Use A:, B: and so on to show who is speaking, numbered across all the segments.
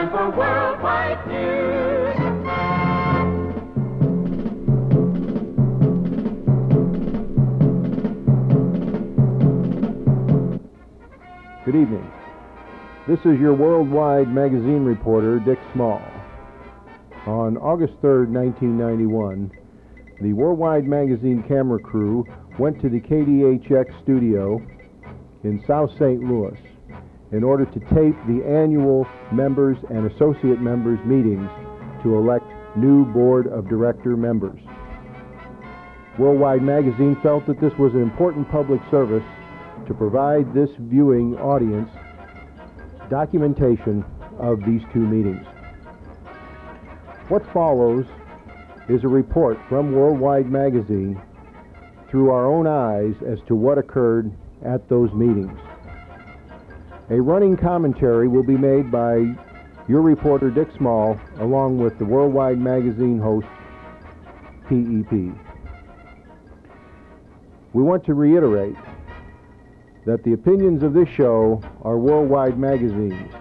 A: time for Worldwide News.
B: Good evening. This is your Worldwide Magazine reporter, Dick Small. On August 3rd, 1991, the Worldwide Magazine camera crew went to the KDHX studio in South St. Louis in order to tape the annual members and associate members meetings to elect new board of director members. Worldwide Magazine felt that this was an important public service to provide this viewing audience documentation of these two meetings. What follows is a report from Worldwide Magazine through our own eyes as to what occurred at those meetings. A running commentary will be made by your reporter Dick Small along with the Worldwide Magazine host PEP. We want to reiterate that the opinions of this show are Worldwide Magazine's.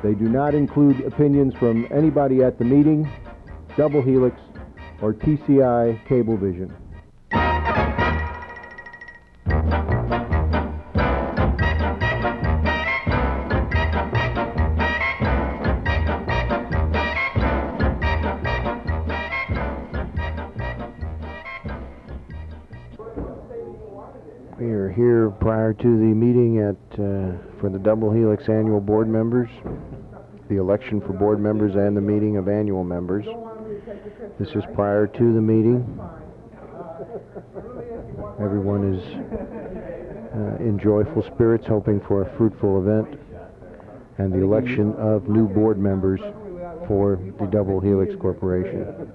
B: They do not include opinions from anybody at the meeting, Double Helix, or TCI Cablevision. We are here prior to the meeting for the Double Helix annual board members, the election for board members and the meeting of annual members. This is prior to the meeting. Everyone is in joyful spirits, hoping for a fruitful event and the election of new board members for the Double Helix Corporation.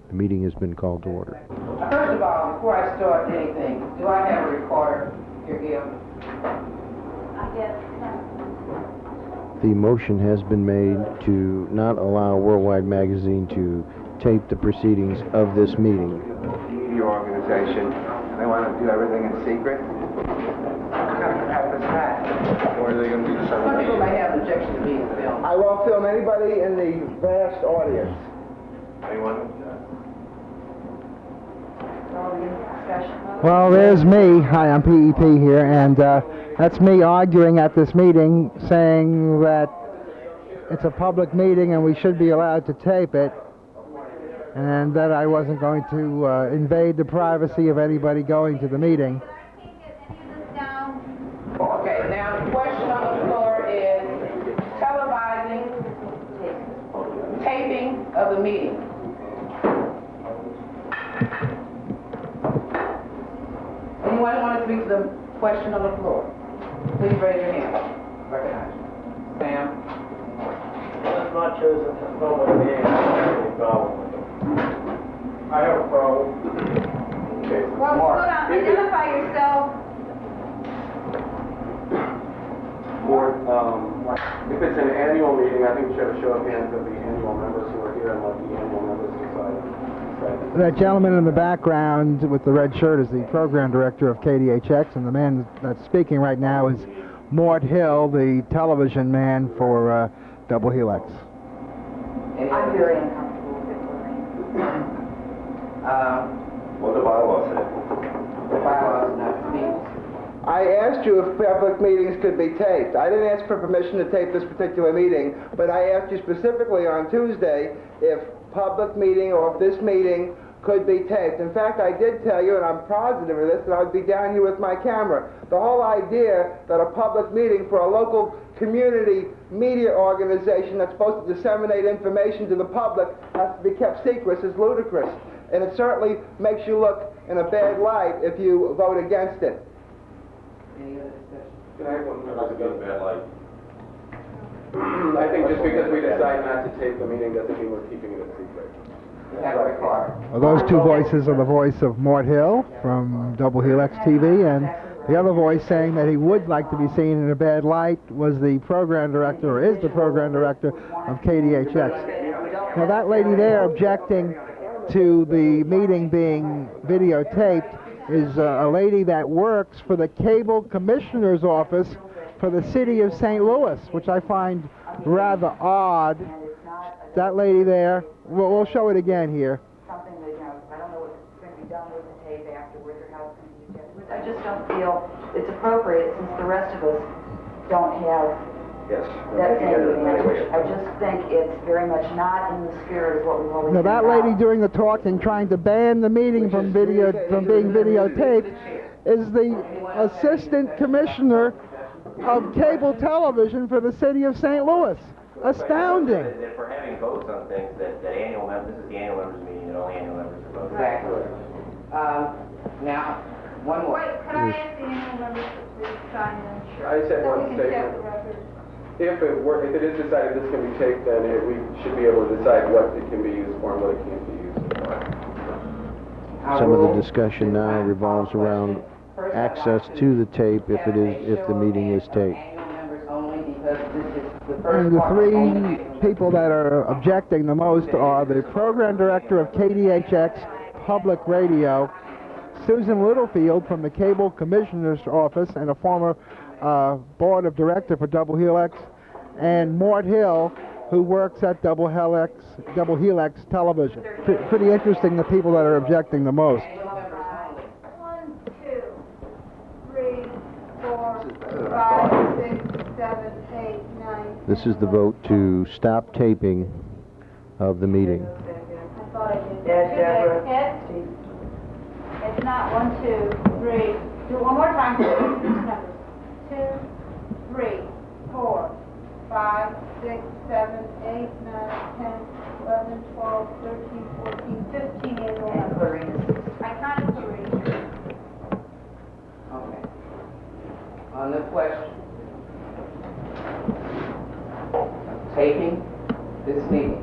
B: The meeting has been called to order.
C: First of all, before I start anything, do I have a recorder here, Gil?
B: The motion has been made to not allow Worldwide Magazine to tape the proceedings of this meeting.
D: Media organization, and they want to do everything in secret. What kind of crap is that? Or are they going to do something?
C: Some people may have objections to being filmed.
D: I won't film anybody in the vast audience. Anyone?
E: Well, there's me. Hi, I'm PEP here, and that's me arguing at this meeting, saying that it's a public meeting and we should be allowed to tape it, and that I wasn't going to invade the privacy of anybody going to the meeting.
C: Okay, now the question on the floor is televising, taping of the meeting. Anyone want to speak to the question on the floor? Please raise your hand. Recognize you. Sam?
F: It's not chosen to film with me. I don't have any problem with it. I have a problem. Okay.
G: Well,
F: Mark,
G: hold on. Identify yourself.
F: Board, if it's an annual meeting, I think we should have a show of hands of the annual members who are here and let the annual members decide.
E: That gentleman in the background with the red shirt is the program director of KDHX, and the man that's speaking right now is Mort Hill, the television man for Double Helix.
G: I'm very uncomfortable with it.
D: What the bylaws say?
C: The bylaws not to speak.
D: I asked you if public meetings could be taped. I didn't ask for permission to tape this particular meeting, but I asked you specifically on Tuesday if public meeting or if this meeting could be taped. In fact, I did tell you, and I'm positive of this, that I would be down here with my camera. The whole idea that a public meeting for a local community media organization that's supposed to disseminate information to the public has to be kept secret is ludicrous. And it certainly makes you look in a bad light if you vote against it.
C: Any other discussion?
F: Can I have one more bad light? I think just because we decide not to tape the meeting doesn't mean we're keeping it a secret.
C: You have a recorder.
E: Well, those two voices are the voice of Mort Hill from Double Helix TV, and the other voice saying that he would like to be seen in a bad light was the program director, or is the program director, of KDHX. Now, that lady there objecting to the meeting being videotaped is a lady that works for the Cable Commissioner's Office for the city of St. Louis, which I find rather odd. That lady there, we'll show it again here.
G: Something that, you know, I don't know what's going to be done with the tape afterwards or how it's going to be used. I just don't feel it's appropriate since the rest of us don't have that same advantage. I just think it's very much not in the spirit of what we've always
E: Now
G: been
E: that
G: about.
E: lady doing the talking, trying to ban the meeting from being videotaped, is the Assistant Commissioner of Cable Television for the city of St. Louis. Astounding.
H: If we're having votes on things that annual members, this is the annual members meeting, and only annual members are voting.
C: Exactly. Now, one more.
I: Wait, could I ask the annual members to sign in?
F: I just had
I: So
F: one
I: we can check
F: statement.
I: the record.
F: If it is decided this can be taped, then we should be able to decide what it can be used for and what it can't be used for.
B: Some of the discussion now revolves around access to the tape if the meeting is taped.
E: And the three people that are objecting the most are the program director of KDHX Public Radio, Susan Littlefield from the Cable Commissioner's Office and a former board of director for Double Helix, and Mort Hill, who works at Double Helix Television. Pretty interesting, the people that are objecting the most.
I: 1, 2, 3, 4, 5, 6, 7, 8, 9.
B: This is the vote to stop taping of the meeting.
I: I thought I did.
G: Yes, Deborah.
I: Ed? It's not 1, 2, 3. Do it one more time. Numbers. 2, 3, 4, 5, 6, 7, 8, 9, 10, 11, 12, 13, 14, 15 annual members. I counted 3.
C: Okay. On the question, taping this meeting.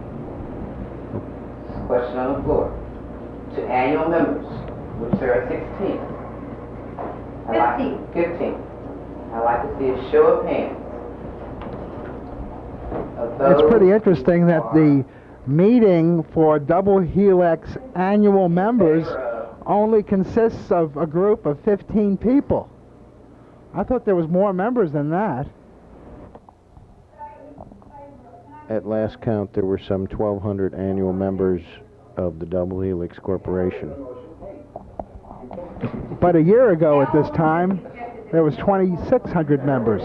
C: Question on the floor. To annual members, which there are 16. 15. I'd like to see a show of hands. Of those
E: It's pretty interesting that the meeting for Double Helix annual members only consists of a group of 15 people. I thought there was more members than that.
B: At last count, there were some 1,200 annual members of the Double Helix Corporation.
E: But a year ago at this time, there was 2,600 members.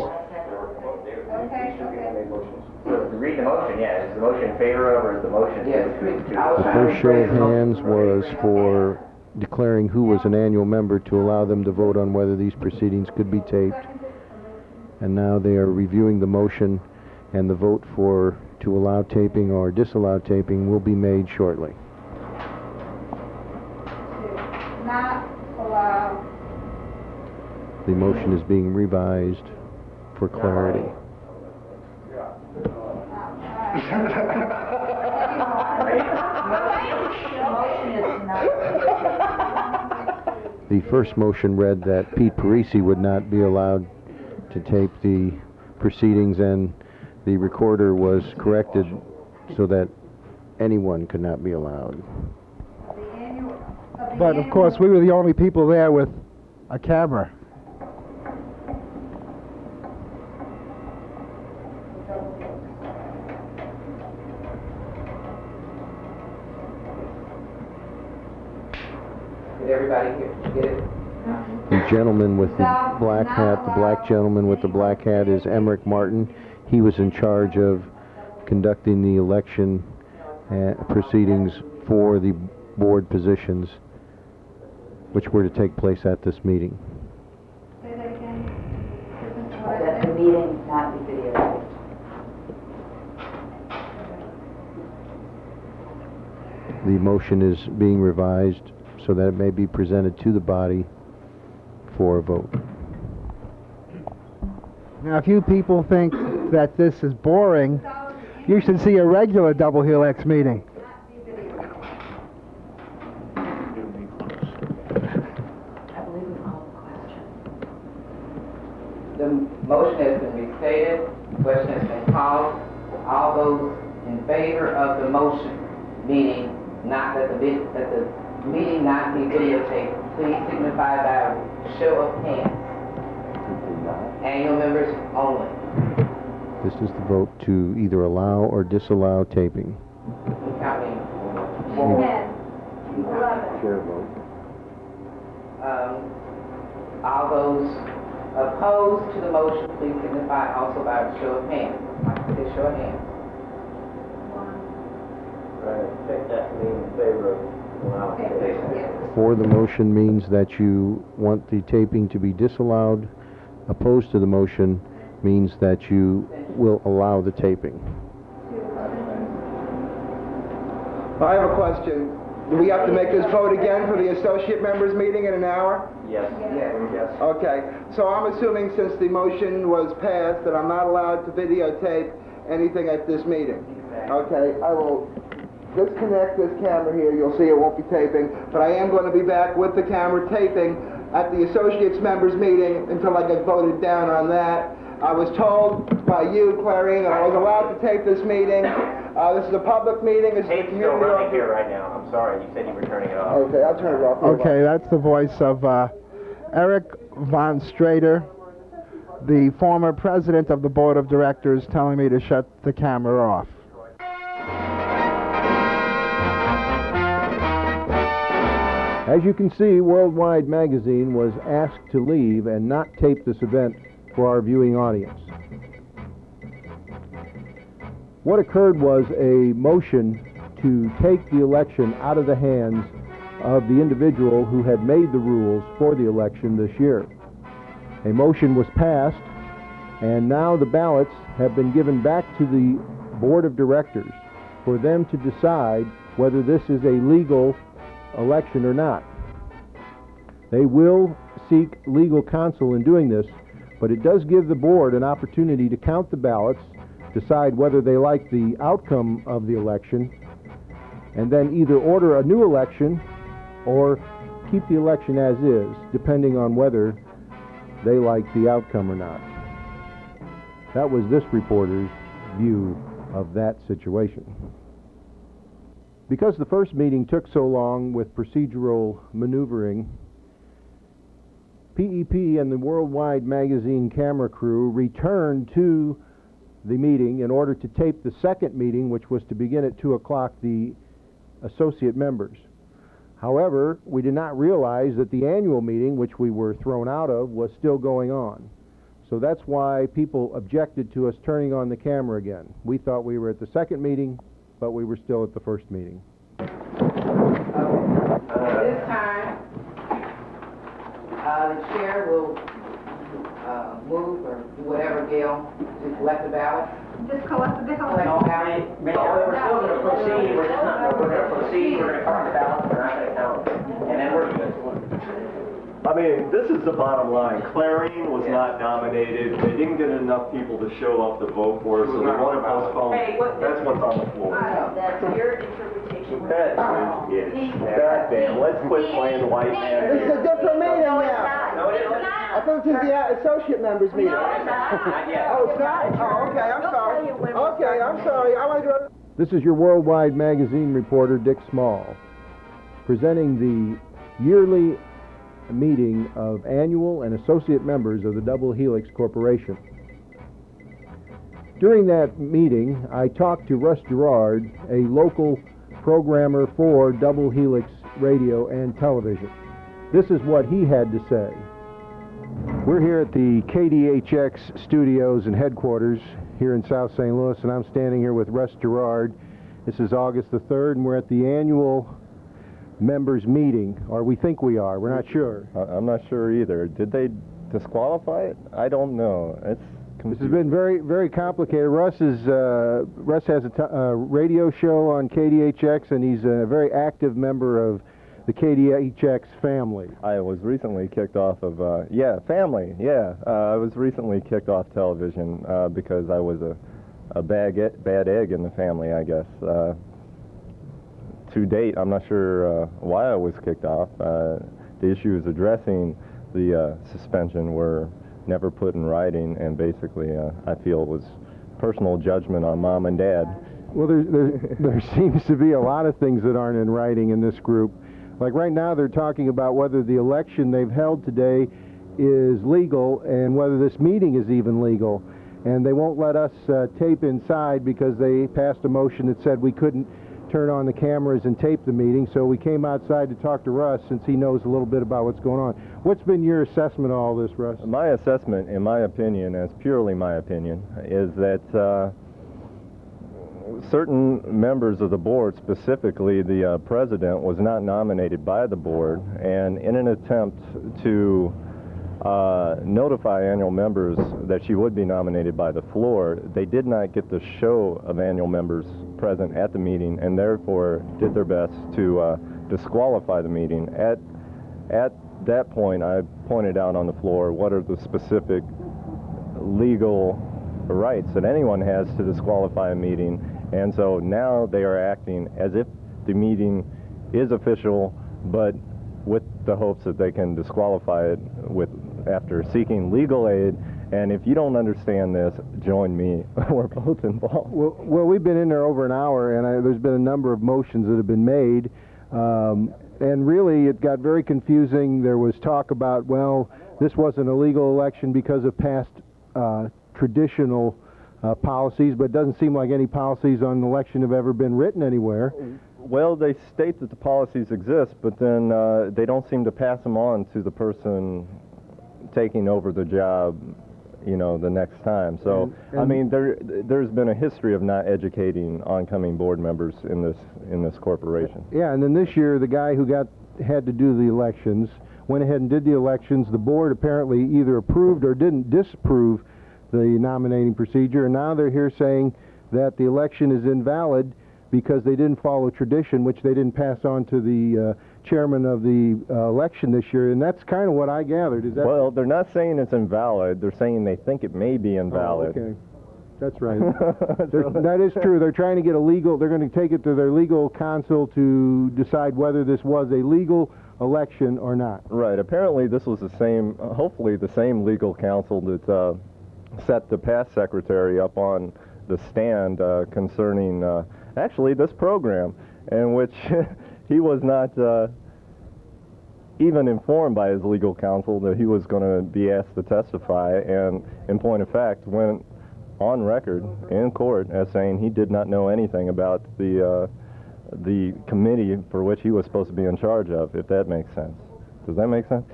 H: Read the motion, yeah. Is the motion in favor of, or is the motion
C: Yes,
B: The first show of hands was for declaring who was an annual member to allow them to vote on whether these proceedings could be taped. And now they are reviewing the motion, and the vote to allow taping or disallow taping will be made shortly.
I: Not allow.
B: The motion is being revised for clarity. The first motion read that Pete Parisi would not be allowed to tape the proceedings, and the recorder was corrected so that anyone could not be allowed.
E: But of course, we were the only people there with a camera.
C: Did everybody get it?
B: The gentleman with the black hat, the black gentleman with the black hat is Emmerich Martin. He was in charge of conducting the election proceedings for the board positions, which were to take place at this meeting.
I: Say that again.
G: That the meeting not be videotaped.
B: The motion is being revised so that it may be presented to the body for a vote.
E: Now, if you people think that this is boring, you should see a regular Double Helix meeting.
G: I believe we called the question.
C: The motion has been restated, the question has been called. All those in favor of the motion, meaning not that the meeting not be videotaped, please signify by show of hands. Annual members only.
B: This is the vote to either allow or disallow taping.
C: Counting.
I: 10, 11.
B: Chair vote.
C: All those opposed to the motion, please signify also by a show of hands. I say show of hands.
H: Right, take that to mean in favor of allowing taping.
I: Yes.
B: For the motion means that you want the taping to be disallowed. Opposed to the motion means that you will allow the taping.
D: I have a question. Do we have to make this vote again for the associate members meeting in an hour?
H: Yes. Yes.
D: Okay, so I'm assuming since the motion was passed that I'm not allowed to videotape anything at this meeting. Okay, I will disconnect this camera here. You'll see it won't be taping, but I am going to be back with the camera taping at the associates members meeting until I get voted down on that. I was told by you, Clarine, that I was allowed to tape this meeting. This is a public meeting. This is a
H: Tape's still
D: community
H: running
D: office.
H: here right now. I'm sorry, you said you were turning it off.
D: Okay, I'll turn it off.
E: Okay, that's the voice of Eric von Schrader, the former president of the board of directors, telling me to shut the camera off.
B: As you can see, Worldwide Magazine was asked to leave and not tape this event for our viewing audience. What occurred was a motion to take the election out of the hands of the individual who had made the rules for the election this year. A motion was passed, and now the ballots have been given back to the board of directors for them to decide whether this is a legal election or not. They will seek legal counsel in doing this, but it does give the board an opportunity to count the ballots, decide whether they like the outcome of the election, and then either order a new election or keep the election as is, depending on whether they like the outcome or not. That was this reporter's view of that situation. Because the first meeting took so long with procedural maneuvering, PEP and the Worldwide Magazine camera crew returned to the meeting in order to tape the second meeting, which was to begin at 2 o'clock, the associate members. However, we did not realize that the annual meeting, which we were thrown out of, was still going on. So that's why people objected to us turning on the camera again. We thought we were at the second meeting, but we were still at the first meeting.
C: At this time, the chair will move or do whatever, Gail, to collect the ballot.
I: Just collect the ballot.
C: Collect all ballots.
H: We're still going to proceed. We're going to proceed. We're going to count the ballots. We're not going to count them. And then we're good.
J: I mean, this is the bottom line. Clarine was not nominated. They didn't get enough people to show up to vote for her, so they want to postpone. That's what's on the floor.
G: That's your interpretation.
J: God damn, let's quit playing white man.
D: This is a different meeting now.
H: No, it isn't.
D: I thought this is the associate members meeting.
H: Not yet.
D: Oh, it's not? Oh, okay, I'm sorry. Okay, I'm sorry. I want to go.
B: This is your Worldwide Magazine reporter, Dick Small, presenting the yearly meeting of annual and associate members of the Double Helix Corporation. During that meeting, I talked to Russ Girard, a local programmer for Double Helix Radio and Television. This is what he had to say. We're here at the KDHX studios and headquarters here in South St. Louis, and I'm standing here with Russ Girard. This is August the 3rd, and we're at the annual members meeting, or we think we are. We're not sure.
K: I'm not sure either. Did they disqualify it? I don't know.
B: This has been very, very complicated. Russ has a radio show on KDHX, and he's a very active member of the KDHX family.
K: I was recently kicked off of, family, I was recently kicked off television because I was a bad egg in the family, I guess. To date, I'm not sure why I was kicked off. The issues addressing the suspension were never put in writing, and basically I feel it was personal judgment on Mom and Dad.
B: Well, there seems to be a lot of things that aren't in writing in this group. Like right now they're talking about whether the election they've held today is legal and whether this meeting is even legal. And they won't let us tape inside because they passed a motion that said we couldn't turn on the cameras and tape the meeting, so we came outside to talk to Russ since he knows a little bit about what's going on. What's been your assessment of all this, Russ?
K: My assessment, in my opinion, as purely my opinion, is that certain members of the board, specifically the president, was not nominated by the board, and in an attempt to notify annual members that she would be nominated by the floor, they did not get the show of annual members present at the meeting, and therefore did their best to disqualify the meeting. At that point, I pointed out on the floor what are the specific legal rights that anyone has to disqualify a meeting, and so now they are acting as if the meeting is official, but with the hopes that they can disqualify it after seeking legal aid. And if you don't understand this, join me. We're both involved.
B: Well, we've been in there over an hour, and there's been a number of motions that have been made. And really, it got very confusing. There was talk about, well, this wasn't a legal election because of past traditional policies, but it doesn't seem like any policies on an election have ever been written anywhere.
K: Well, they state that the policies exist, but then they don't seem to pass them on to the person taking over the job, the next time. So, I mean, there's been a history of not educating oncoming board members in this corporation.
B: Yeah, and then this year, the guy who had to do the elections went ahead and did the elections. The board apparently either approved or didn't disapprove the nominating procedure, and now they're here saying that the election is invalid because they didn't follow tradition, which they didn't pass on to the chairman of the election this year, and that's kind of what I gathered. Is that?
K: Well, they're not saying it's invalid. They're saying they think it may be invalid.
B: Oh, okay. That's right. That is true. They're trying to get they're going to take it to their legal counsel to decide whether this was a legal election or not.
K: Right. Apparently this was hopefully the same legal counsel that set the past secretary up on the stand concerning actually this program, in which he was not even informed by his legal counsel that he was going to be asked to testify, and in point of fact went on record in court as saying he did not know anything about the committee for which he was supposed to be in charge of, if that makes sense. Does that make sense?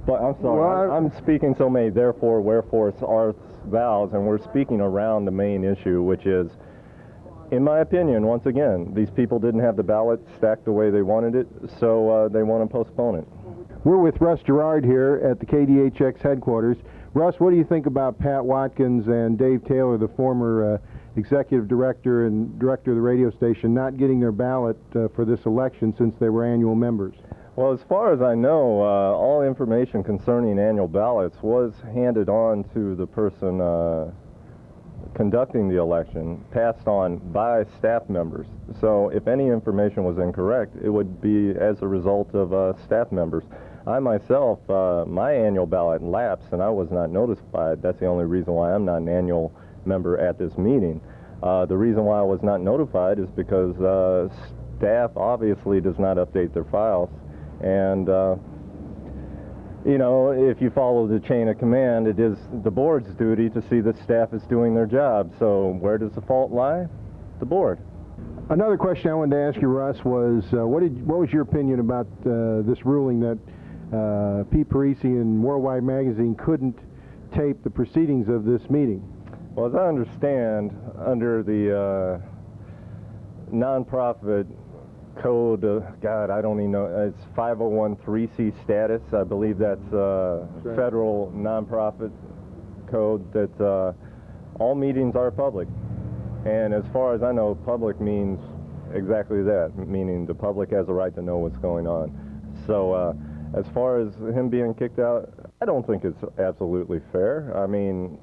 K: But I'm sorry, I'm speaking so many therefore, wherefores, arts, thous, and we're speaking around the main issue, which is, in my opinion, once again, these people didn't have the ballot stacked the way they wanted it, so they want to postpone it.
B: We're with Russ Girard here at the KDHX headquarters. Russ, what do you think about Pat Watkins and Dave Taylor, the former executive director and director of the radio station, not getting their ballot for this election since they were annual members?
K: Well, as far as I know, all information concerning annual ballots was handed on to the person conducting the election, passed on by staff members. So if any information was incorrect, it would be as a result of staff members. I myself, my annual ballot lapsed and I was not notified. That's the only reason why I'm not an annual member at this meeting. The reason why I was not notified is because staff obviously does not update their files, and if you follow the chain of command, it is the board's duty to see that staff is doing their job. So where does the fault lie? The board.
B: Another question I wanted to ask you, Russ, was what was your opinion about this ruling that Pete Parisi and Worldwide Magazine couldn't tape the proceedings of this meeting?
K: Well, as I understand, under the nonprofit code, God, I don't even know, it's 501(c) status. I believe that's federal nonprofit code, that all meetings are public. And as far as I know, public means exactly that, meaning the public has a right to know what's going on. So as far as him being kicked out, I don't think it's absolutely fair. I mean,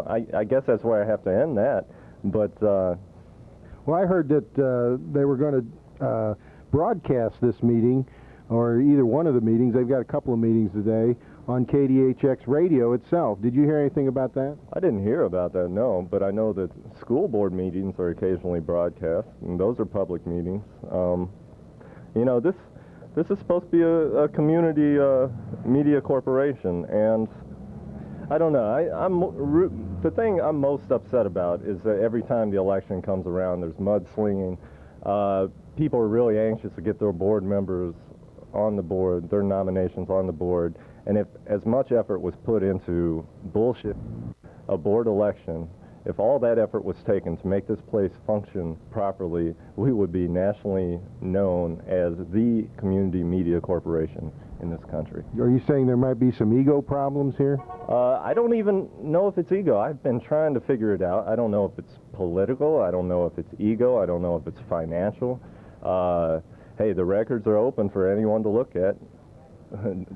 K: I guess that's where I have to end that. But
B: well, I heard that they were going to broadcast this meeting, or either one of the meetings. They've got a couple of meetings today on KDHX radio itself. Did you hear anything about that?
K: I didn't hear about that, no, but I know that school board meetings are occasionally broadcast, and those are public meetings. This is supposed to be a community media corporation, and I don't know. The thing I'm most upset about is that every time the election comes around, there's mudslinging. People are really anxious to get their board members on the board, their nominations on the board, and if as much effort was put into bullshit a board election, if all that effort was taken to make this place function properly, we would be nationally known as the community media corporation in this country.
B: Are you saying there might be some ego problems here?
K: I don't even know if it's ego. I've been trying to figure it out. I don't know if it's political. I don't know if it's ego. I don't know if it's financial. Hey, the records are open for anyone to look at.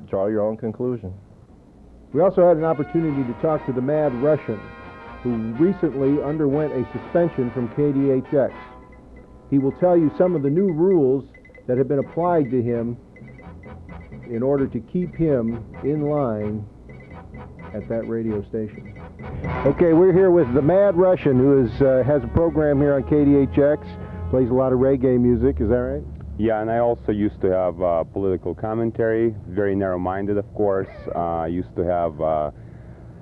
K: Draw your own conclusion.
B: We also had an opportunity to talk to the Mad Russian, who recently underwent a suspension from KDHX. He will tell you some of the new rules that have been applied to him in order to keep him in line at that radio station. Okay, we're here with the Mad Russian, who has a program here on KDHX, plays a lot of reggae music, is that right?
L: Yeah, and I also used to have political commentary, very narrow-minded, of course. I used to have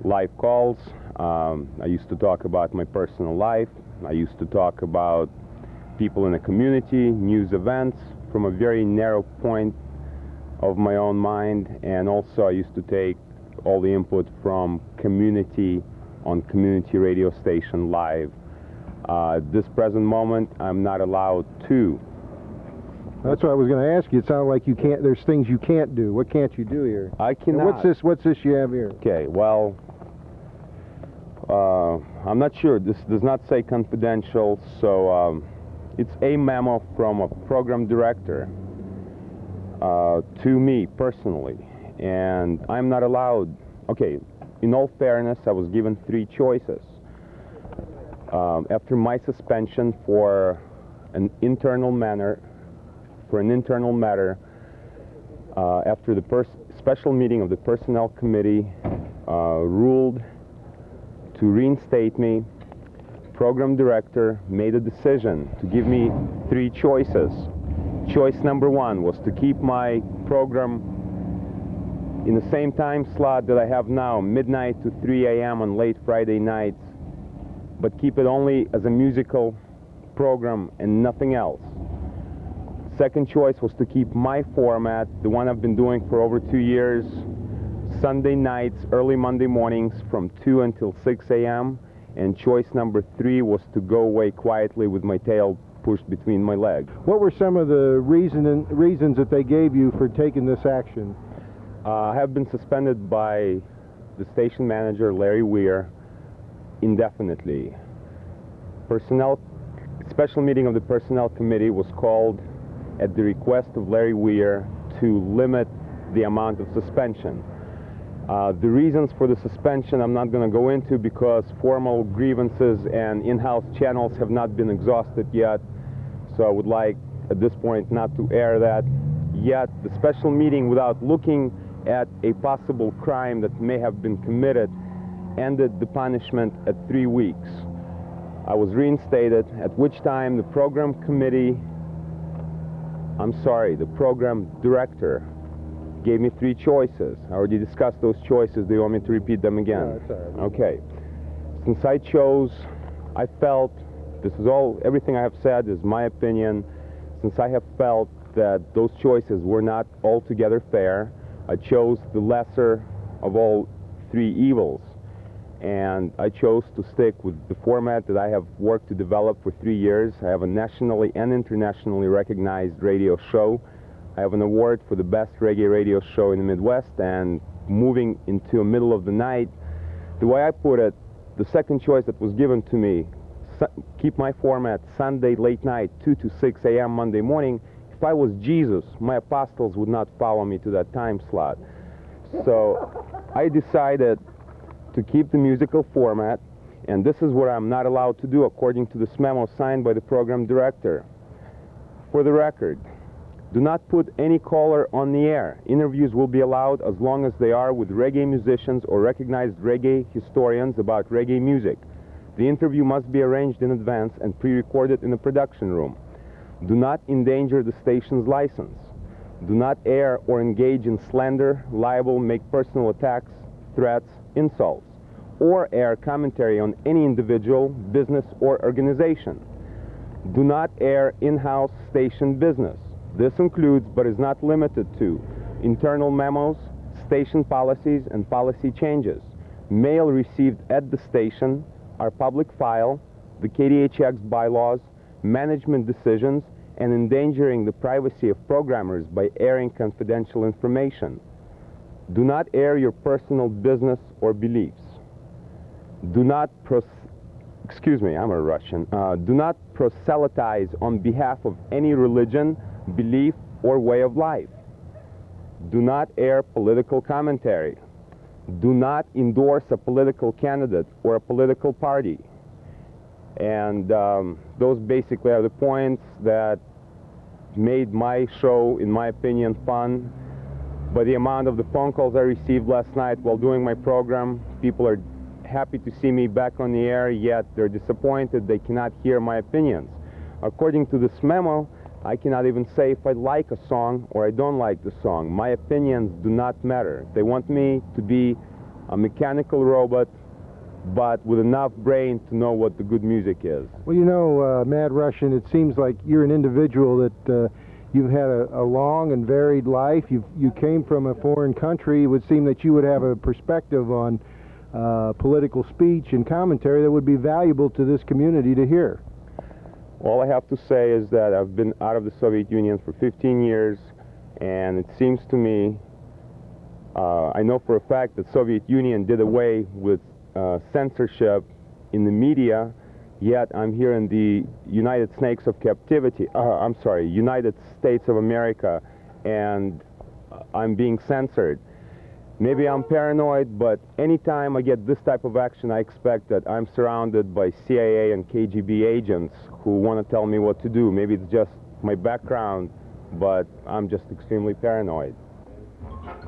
L: live calls. I used to talk about my personal life. I used to talk about people in the community, news events, from a very narrow point of my own mind. And also I used to take all the input from community on community radio station live. At this present moment, I'm not allowed to.
B: That's what I was going to ask you. It sounded like you can't. There's things you can't do. What can't you do here?
L: I cannot.
B: What's this you have here?
L: Okay. Well, I'm not sure. This does not say confidential, so it's a memo from a program director to me personally, and I'm not allowed. Okay. In all fairness, I was given 3 choices after my suspension for an internal matter. After the special meeting of the Personnel Committee ruled to reinstate me, Program Director made a decision to give me 3 choices. Choice number 1 was to keep my program in the same time slot that I have now, midnight to 3 a.m. on late Friday nights, but keep it only as a musical program and nothing else. Second choice was to keep my format, the one I've been doing for over 2 years, Sunday nights, early Monday mornings from 2 until 6 a.m. And choice number 3 was to go away quietly with my tail pushed between my legs.
B: What were some of the reasons that they gave you for taking this action?
L: I have been suspended by the station manager, Larry Weir, indefinitely. Special meeting of the Personnel Committee was called at the request of Larry Weir to limit the amount of suspension. The reasons for the suspension I'm not going to go into because formal grievances and in-house channels have not been exhausted yet, so I would like at this point not to air that yet. The special meeting, without looking at a possible crime that may have been committed, ended the punishment at 3 weeks. I was reinstated, at which time the program director gave me 3 choices. I already discussed those choices. Do you want me to repeat them again?
B: No, that's all right.
L: Okay. Since I chose, I felt, everything I have said is my opinion. Since I have felt that those choices were not altogether fair, I chose the lesser of all 3 evils. And I chose to stick with the format that I have worked to develop for 3 years. I have a nationally and internationally recognized radio show. I have an award for the best reggae radio show in the Midwest, and moving into the middle of the night, the way I put it, the second choice that was given to me, keep my format Sunday late night, 2 to 6 a.m. Monday morning. If I was Jesus, my apostles would not follow me to that time slot. So I decided to keep the musical format, and this is what I'm not allowed to do according to this memo signed by the program director. For the record, do not put any caller on the air. Interviews will be allowed as long as they are with reggae musicians or recognized reggae historians about reggae music. The interview must be arranged in advance and pre-recorded in the production room. Do not endanger the station's license. Do not air or engage in slander, libel, make personal attacks, threats, insults, or air commentary on any individual, business, or organization. Do not air in-house station business. This includes, but is not limited to, internal memos, station policies, and policy changes, mail received at the station, our public file, the KDHX bylaws, management decisions, and endangering the privacy of programmers by airing confidential information. Do not air your personal business or beliefs. Do not I'm a Russian. Do not proselytize on behalf of any religion, belief, or way of life. Do not air political commentary. Do not endorse a political candidate or a political party. And those basically are the points that made my show, in my opinion, fun. By the amount of the phone calls I received last night while doing my program, people are happy to see me back on the air, yet they're disappointed they cannot hear my opinions. According to this memo, I cannot even say if I like a song or I don't like the song. My opinions do not matter. They want me to be a mechanical robot, but with enough brain to know what the good music is.
B: Well, you know, Mad Russian, it seems like you're an individual that you've had a long and varied life. You came from a foreign country. It would seem that you would have a perspective on political speech and commentary that would be valuable to this community to hear.
L: All I have to say is that I've been out of the Soviet Union for 15 years, and it seems to me, I know for a fact that Soviet Union did away with censorship in the media, yet I'm here in the United States of America, and I'm being censored. Maybe I'm paranoid, but anytime I get this type of action, I expect that I'm surrounded by CIA and KGB agents who want to tell me what to do. Maybe it's just my background, but I'm just extremely paranoid.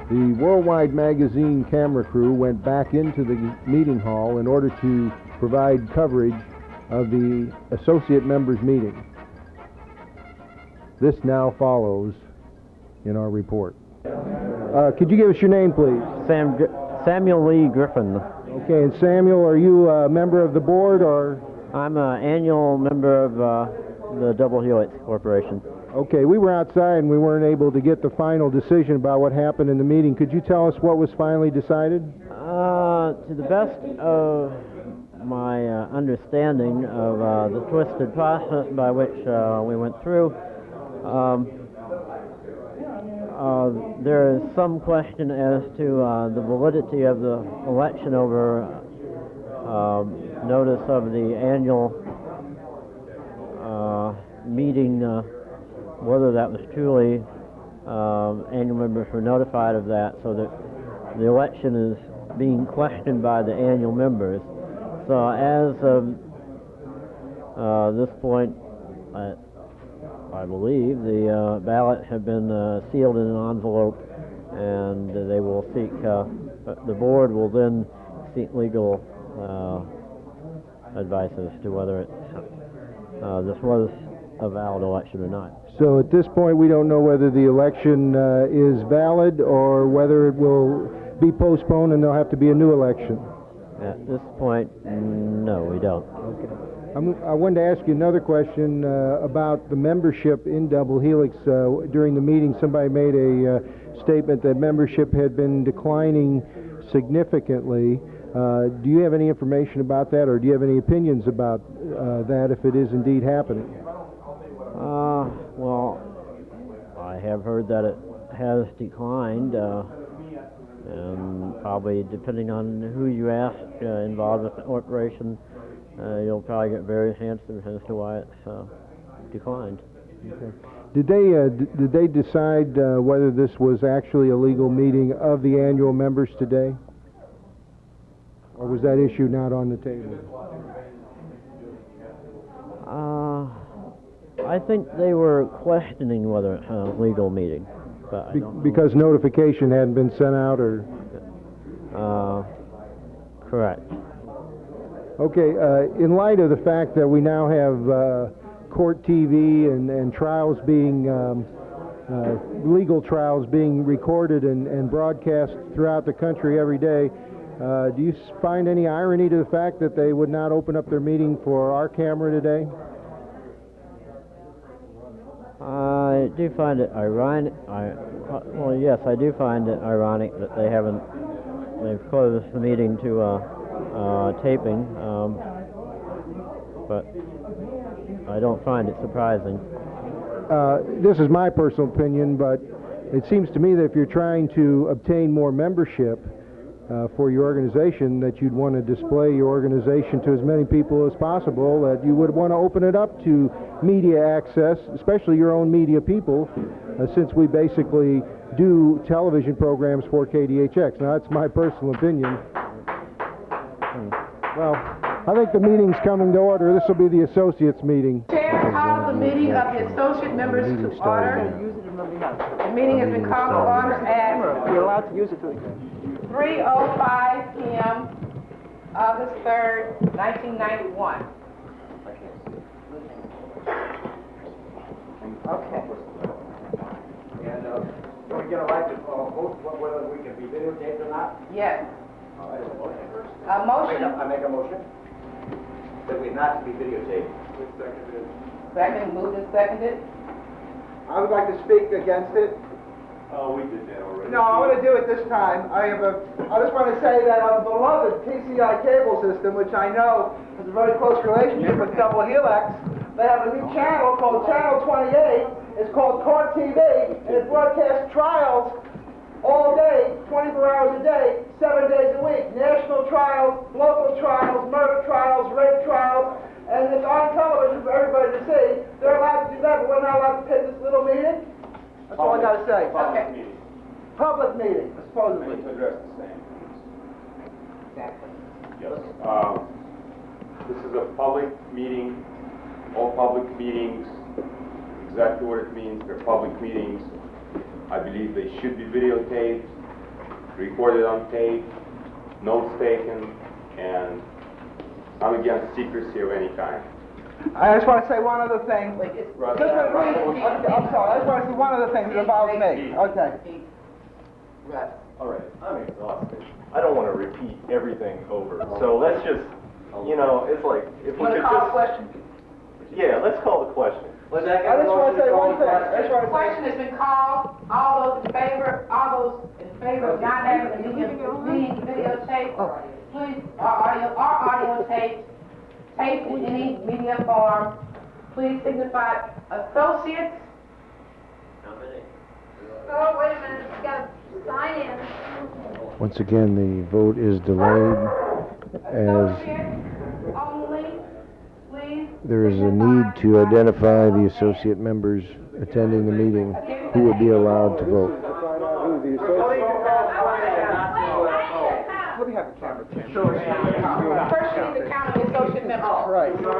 B: The Worldwide Magazine camera crew went back into the meeting hall in order to provide coverage of the associate members' meeting. This now follows in our report. Could you give us your name, please?
M: Samuel Lee Griffin.
B: Okay, and Samuel, are you a member of the board, or?
M: I'm an annual member of the Double Helix Corporation.
B: Okay, we were outside and we weren't able to get the final decision about what happened in the meeting. Could you tell us what was finally decided?
M: To the best of my understanding of the twisted process by which we went through, there is some question as to the validity of the election over notice of the annual meeting, whether that was truly annual members were notified of that, so that the election is being questioned by the annual members. So as of this point, I believe the ballots have been sealed in an envelope, and they will seek, the board will then seek legal advice as to whether this was a valid election or not.
B: So at this point, we don't know whether the election is valid or whether it will be postponed and there'll have to be a new election.
M: At this point, no, we don't.
B: Okay. I wanted to ask you another question about the membership in Double Helix. During the meeting, somebody made a statement that membership had been declining significantly. Do you have any information about that, or do you have any opinions about that if it is indeed happening?
M: Well, I have heard that it has declined, and probably depending on who you ask involved with the corporation, you'll probably get various answers as to why it's declined.
B: Okay. Did they decide whether this was actually a legal meeting of the annual members today? Or was that issue not on the table?
M: I think they were questioning whether it's a legal meeting. But
B: because notification hadn't been sent out, or?
M: Correct.
B: Okay, in light of the fact that we now have court TV and trials being legal trials being recorded and broadcast throughout the country every day. Do you find any irony to the fact that they would not open up their meeting for our camera today?
M: I do find it ironic. Well, yes, I do find it ironic that they've closed the meeting to taping, but I don't find it surprising.
B: This is my personal opinion, but it seems to me that if you're trying to obtain more membership for your organization, that you'd want to display your organization to as many people as possible, that you would want to open it up to media access, especially your own media people, since we basically do television programs for KDHX. Now, that's my personal opinion. Well, I think the meeting's coming to order. This will be the associates meeting.
C: Chair calls the meeting of the associate members to order. The meeting has been called to order at
H: You're allowed to use it to
C: 3:05 p.m. August 3rd, 1991. Okay.
H: And do we get a right to vote whether we can be videotaped or not?
C: Yes.
H: All right,
C: A motion.
H: I make a motion that we not be videotaped.
C: Second, moved and seconded.
D: I would like to speak against it.
J: We did that already.
D: No, I want to do it this time. I just want to say that our beloved TCI cable system, which I know has a very close relationship with Double Helix, they have a new channel called Channel 28. It's called Court TV, and it broadcasts trials all day, 24 hours a day, 7 days a week. National trials, local trials, murder trials, rape trials, and it's on television for everybody to see. They're allowed to do that, but we're not allowed to take this little meeting. That's all I got to say.
J: Public meeting.
D: Public meeting, supposedly.
J: To address the same.
C: Exactly.
J: Yes. This is a public meeting. All public meetings, exactly what it means, they're public meetings. I believe they should be videotaped, recorded on tape, notes taken, and I'm against secrecy of any kind.
D: I just want to say one other thing.
J: Russ.
D: I'm sorry, I just want to say one other thing that involves me. Okay.
C: Russ.
K: All right, I'm exhausted. I don't want to repeat everything over. So let's just, it's like, if we could
C: Call
K: just...
C: question.
K: Yeah, let's call the question.
H: Was that
D: I just want to say one thing. I just want
C: The
D: to say,
C: question has been called. All those in favor of not having the meeting videotaped, please, our audio taped in any media form, please signify. Associates?
I: Oh, wait a minute, you gotta sign in.
B: Once again, the vote is delayed as
C: Associates only, please.
B: there is a need to identify the associate members attending the meeting who will be allowed to vote.
D: let me have the camera.
C: First, you need to count the associate members.
D: Right.
C: Associate.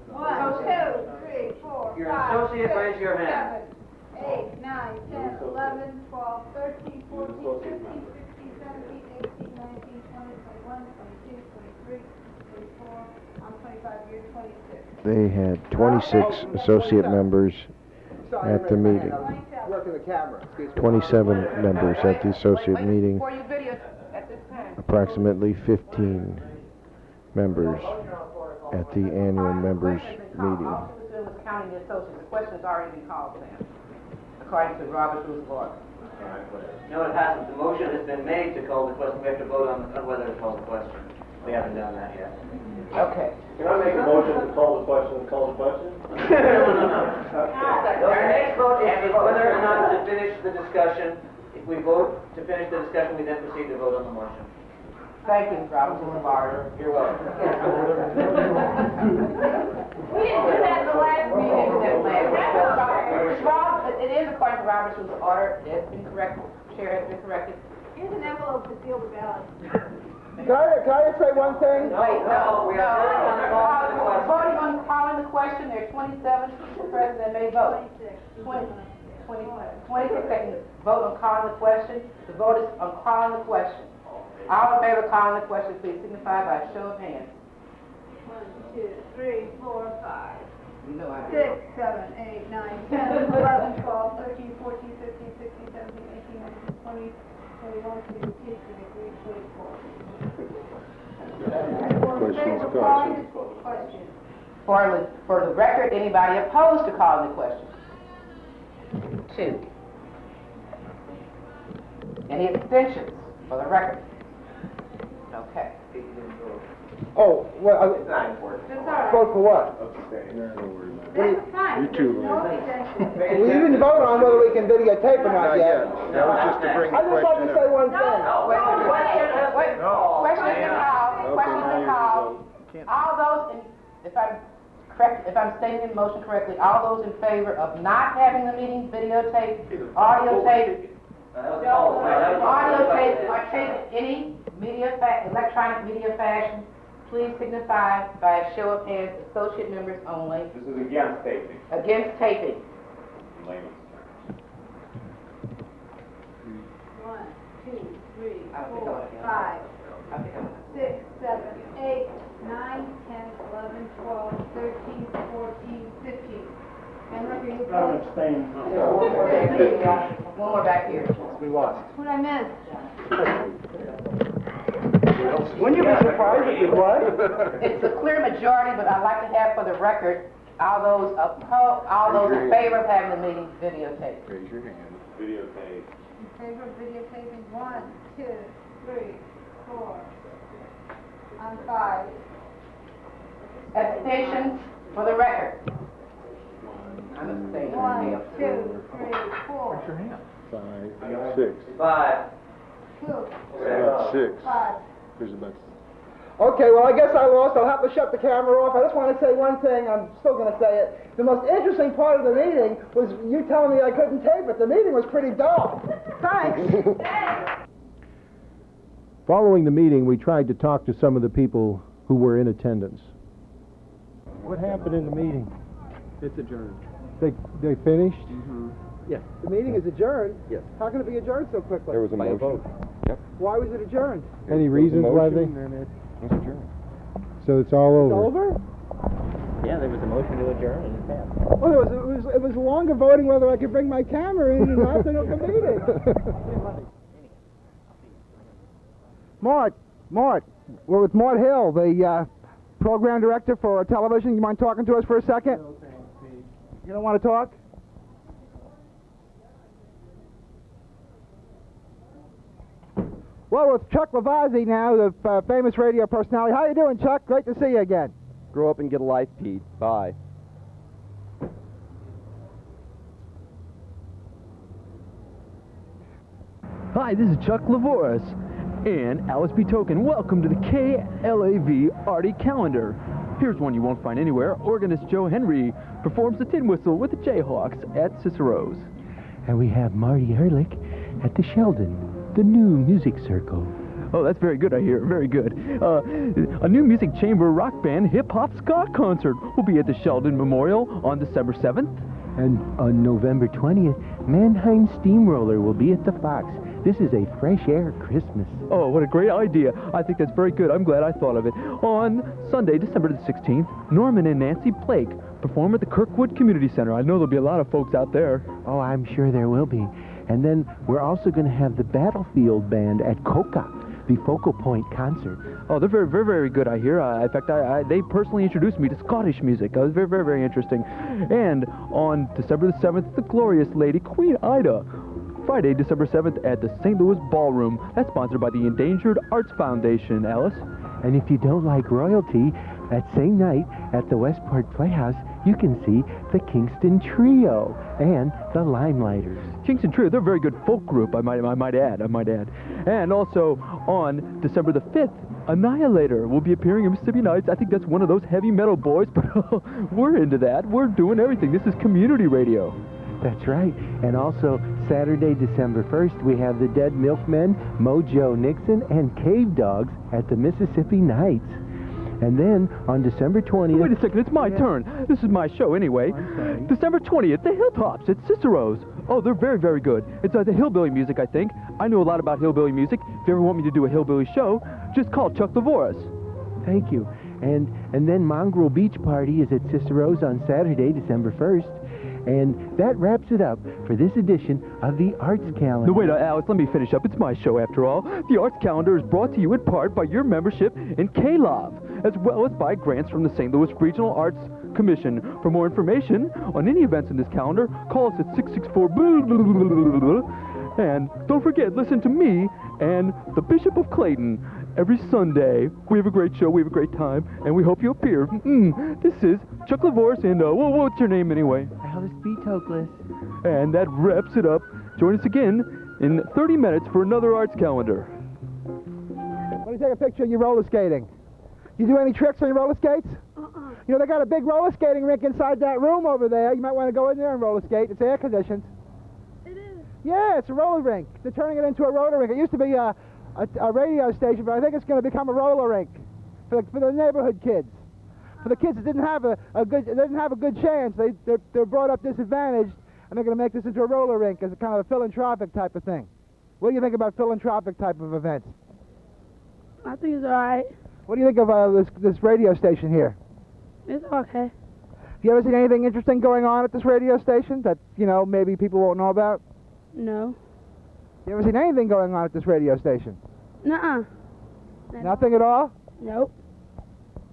I: 1, 2, 3, 4,
H: Your
I: 5,
H: associate,
I: 6,
H: raise your hand.
I: 7, 8, 9, 10, 11, 12, 13, 14, 15, 16, 17, 18, 19, 20, 21, 22, 23, 24, I'm 25 years, 26.
B: They had 26 associate members at the meeting.
D: Working the camera.
B: 27 members at the associate meeting,
C: Before you video at this time.
B: approximately 15 members at the annual members meeting.
C: All she was doing was counting the associates. The question has already been called, Sam, according to Robert's Rules of Order.
H: No, it hasn't. The motion has been made to call the question. We have to vote on whether to call the question. We haven't done that yet.
C: Okay.
J: Can I make a motion to call the question?
H: The next vote is whether or not to finish the discussion. If we vote to finish the discussion, we then proceed to vote on the motion.
C: Thank you, Robert's Rules of Order.
H: You're welcome.
I: We didn't do that the last meeting.
C: Rob, it is according to Robert's Rules of Order. It has been corrected. Chair has been corrected.
I: Here's an envelope to seal the ballot.
D: Can I just say one thing?
C: Wait, no.
H: We are voting on the
C: Voting on calling the question, there are 27 people present that may vote. 26 seconds. Vote on calling the question. The vote is on calling the question. All in favor of calling the question, please signify by a show of hands.
I: 1, 2, 3, 4, 5. 6, 7, 8, 9, 10, 11, 12, 13, 14, 15, 16, 17, 18, 19, 20, 21, 22, 23, 24. Question.
C: For the record, anybody opposed to calling the question? 2. Any abstentions for the record? Okay.
D: Oh, well,
I: That's all right.
D: vote for what?
I: That's fine.
B: You too,
I: No
B: Larry.
I: abstention.
D: We didn't vote on whether we can videotape or not yet.
B: That was just to bring the
D: I'd just like to
B: question
D: say
B: up.
D: one thing.
C: Wait. Questions been called.
B: Okay,
C: Questions
B: now
C: been
B: you're
C: called.
B: voting.
C: All those, if I'm stating the motion correctly, all those in favor of not having the meeting videotaped, audio taped, or taped any electronic media fashion, please signify by a show of hands, associate members only.
J: This is against taping.
C: Against taping.
J: Layman's
I: 1, 2, 3,
C: I don't think
I: 4,
C: I want to.
I: 5,
C: I think I'm
I: 6, 7, 8, 9, 10, 11, 12, 13, 14, 15. And look, are you opposed?
C: One more back here.
D: We lost.
I: What I missed?
D: Wouldn't you be surprised if we won?
C: It's a clear majority, but I'd like to have for the record, all those in favor of having the meeting videotaped.
B: Raise your hand.
J: Videotape.
I: In favor of videotaping? 1, 2, 3, 4. On 5.
C: Abstentions for the record. I'm abstaining.
I: 1, 2, 3, 4.
B: 5, 6.
H: 5.
I: 2,
B: About 6.
I: 5.
B: There's about
D: Okay, well, I guess I lost. I'll have to shut the camera off. I just want to say one thing. I'm still going to say it. The most interesting part of the meeting was you telling me I couldn't tape it. The meeting was pretty dull. Thanks.
B: Following the meeting, we tried to talk to some of the people who were in attendance. What happened in the meeting?
F: It's adjourned.
B: They finished?
F: Yes.
D: The meeting is adjourned?
F: Yes.
D: How can it be adjourned so quickly?
L: There was a
F: By a
L: motion.
F: vote.
L: Yep.
D: Why was it adjourned?
B: Any
L: There was a
B: reasons why
L: motion,
B: they?
L: and it was adjourned.
B: So it's all
D: It's
B: over.
D: over?
H: Yeah, there was a motion to adjourn and it passed.
D: Well, it was longer voting whether I could bring my camera in or not than at the meeting. Mart, we're with Mart Hill, the program director for television. You mind talking to us for a second? You don't want to talk? Well, with Chuck Lavazzi now, the famous radio personality. How you doing, Chuck? Great to see you again.
F: Grow up and get a life, Pete. Bye.
N: Hi, this is Chuck Lavazzi and Alice B. Token. Welcome to the KLAV Artie Calendar. Here's one you won't find anywhere. Organist Joe Henry performs the tin whistle with the Jayhawks at Cicero's.
O: And we have Marty Ehrlich at the Sheldon, the new music circle.
N: Oh, that's very good, I hear. Very good. A new music chamber rock band hip-hop ska concert will be at the Sheldon Memorial on December 7th.
O: And on November 20th, Mannheim Steamroller will be at the Fox. This is a fresh air Christmas.
N: Oh, what a great idea. I think that's very good. I'm glad I thought of it. On Sunday, December the 16th, Norman and Nancy Blake perform at the Kirkwood Community Center. I know there'll be a lot of folks out there.
O: Oh, I'm sure there will be. And then we're also going to have the Battlefield Band at Coca, the Focal Point concert.
N: Oh, they're very, very, very good, I hear. In fact, they personally introduced me to Scottish music. It was very, very, very interesting. And on December the 7th, the glorious lady Queen Ida. Friday, December 7th at the St. Louis Ballroom. That's sponsored by the Endangered Arts Foundation, Alice.
O: And if you don't like royalty, that same night at the Westport Playhouse, you can see the Kingston Trio and the Limelighters.
N: Kingston Trio, they're a very good folk group, I might add. And also on December the 5th, Annihilator will be appearing in Mississippi Nights. I think that's one of those heavy metal boys, but we're into that. We're doing everything. This is community radio.
O: That's right. And also, Saturday, December 1st, we have the Dead Milkmen, Mojo Nixon, and Cave Dogs at the Mississippi Nights. And then, on December 20th...
N: Wait a second, it's my turn. This is my show anyway. December 20th, the Hilltops at Cicero's. Oh, they're very, very good. It's the hillbilly music, I think. I know a lot about hillbilly music. If you ever want me to do a hillbilly show, just call Chuck Lavazzi.
O: Thank you. And then Mongrel Beach Party is at Cicero's on Saturday, December 1st. And that wraps it up for this edition of the Arts Calendar.
N: No, wait, Alex, let me finish up. It's my show, after all. The Arts Calendar is brought to you in part by your membership in KLOV, as well as by grants from the St. Louis Regional Arts Commission. For more information on any events in this calendar, call us at 664 and don't forget, listen to me and the Bishop of Clayton every Sunday. We have a great show, we have a great time, and we hope you appear. This is Chuck Lavazzi, and what's your name anyway?
O: Alice B. Toklas.
N: And that wraps it up. Join us again in 30 minutes for another Arts Calendar.
E: Let me take a picture of you roller skating. You do any tricks on your roller skates? You know, they got a big roller skating rink inside that room over there. You might want to go in there and roller skate. It's air conditioned.
I: It is.
E: Yeah, it's a roller rink. They're turning it into a roller rink. It used to be a radio station, but I think it's going to become a roller rink for the neighborhood kids. For the kids that didn't have a good chance, they're brought up disadvantaged, and they're going to make this into a roller rink as a kind of a philanthropic type of thing. What do you think about philanthropic type of events?
I: I think it's all right.
E: What do you think of this radio station here?
I: It's okay.
E: Have you ever seen anything interesting going on at this radio station that, you know, maybe people won't know about?
I: No.
E: You ever seen anything going on at this radio station?
I: Nuh-uh.
E: Nothing at all?
I: Nope.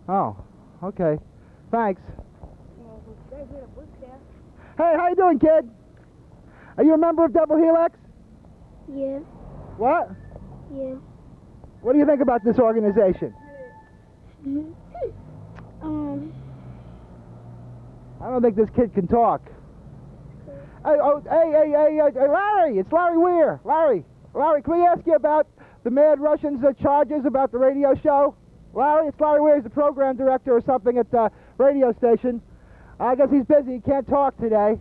E: Oh, okay. Thanks. Hey, how you doing, kid? Are you a member of Double Helix?
I: Yeah.
E: What?
I: Yeah.
E: What do you think about this organization? I don't think this kid can talk. Hey, Larry! It's Larry Weir. Larry, can we ask you about the Mad Russians' charges about the radio show? Larry, it's Larry Weir. He's the program director or something at the radio station. I guess he's busy. He can't talk today.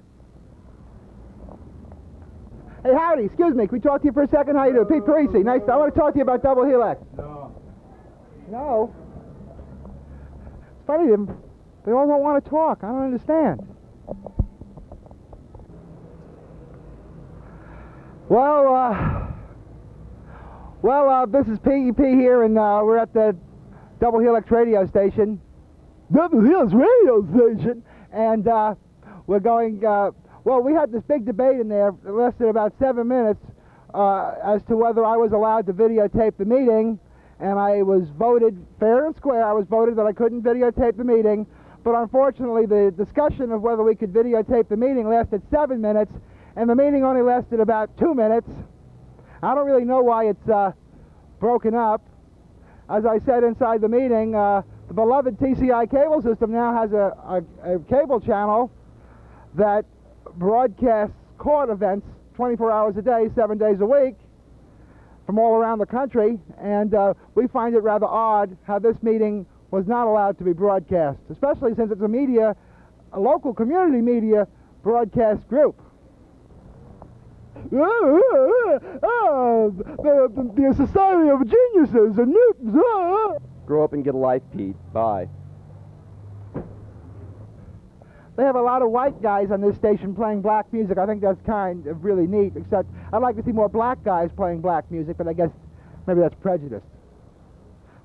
E: Hey, howdy. Excuse me. Can we talk to you for a second? How you doing? Pete Parisi. Nice. I want to talk to you about Double Helix. No. It's funny. They all don't want to talk. I don't understand. Well, this is PEP here, and we're at the Double Helix radio station. Double Helix radio station! And we're going, well, we had this big debate in there. It lasted about 7 minutes as to whether I was allowed to videotape the meeting, and I was voted fair and square. I was voted that I couldn't videotape the meeting, but unfortunately the discussion of whether we could videotape the meeting lasted 7 minutes, and the meeting only lasted about 2 minutes. I don't really know why it's broken up. As I said inside the meeting, the beloved TCI cable system now has a cable channel that broadcasts court events 24 hours a day, 7 days a week from all around the country, and we find it rather odd how this meeting was not allowed to be broadcast, especially since it's a local community media broadcast group. The Society of Geniuses and Newtons.
L: Grow up and get a life, Pete. Bye.
E: They have a lot of white guys on this station playing black music. I think that's kind of really neat, except I'd like to see more black guys playing black music, but I guess maybe that's prejudice.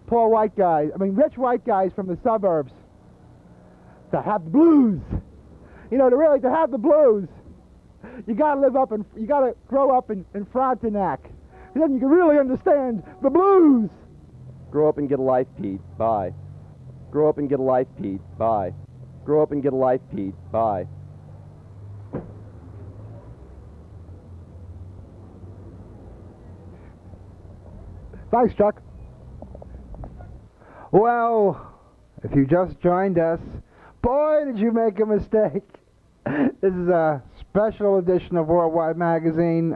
E: Poor white guys, rich white guys from the suburbs to have the blues. You know, to have the blues, you gotta grow up in Frontenac. And then you can really understand the blues.
L: Grow up and get a life, Pete. Bye. Grow up and get a life, Pete. Bye. Grow up and get a life, Pete. Bye.
E: Thanks, Chuck. Well, if you just joined us, boy, did you make a mistake. This is a special edition of Worldwide Magazine,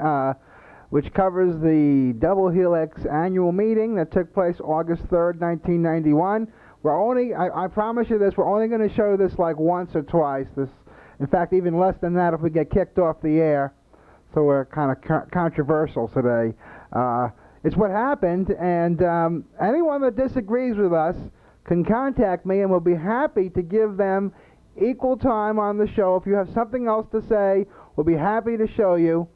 E: which covers the Double Helix annual meeting that took place August 3rd, 1991. I promise you this, we're only going to show this like once or twice. In fact, even less than that if we get kicked off the air. So we're kind of controversial today. It's what happened, and anyone that disagrees with us can contact me, and we'll be happy to give them equal time on the show. If you have something else to say, we'll be happy to show you.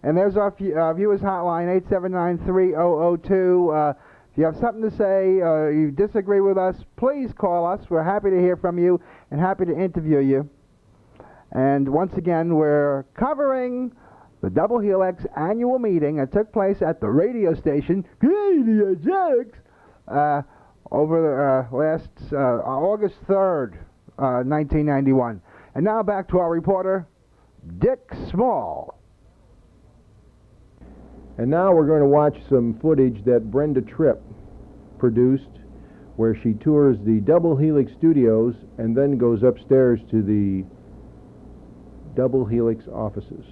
E: And there's our viewers hotline, 879-3002. If If you have something to say, you disagree with us, please call us. We're happy to hear from you and happy to interview you. And once again, we're covering the Double Helix annual meeting that took place at the radio station KDHX over the last August 3rd, 1991. And now back to our reporter, Dick Small.
B: And now we're going to watch some footage that Brenda Tripp produced where she tours the Double Helix studios and then goes upstairs to the Double Helix offices.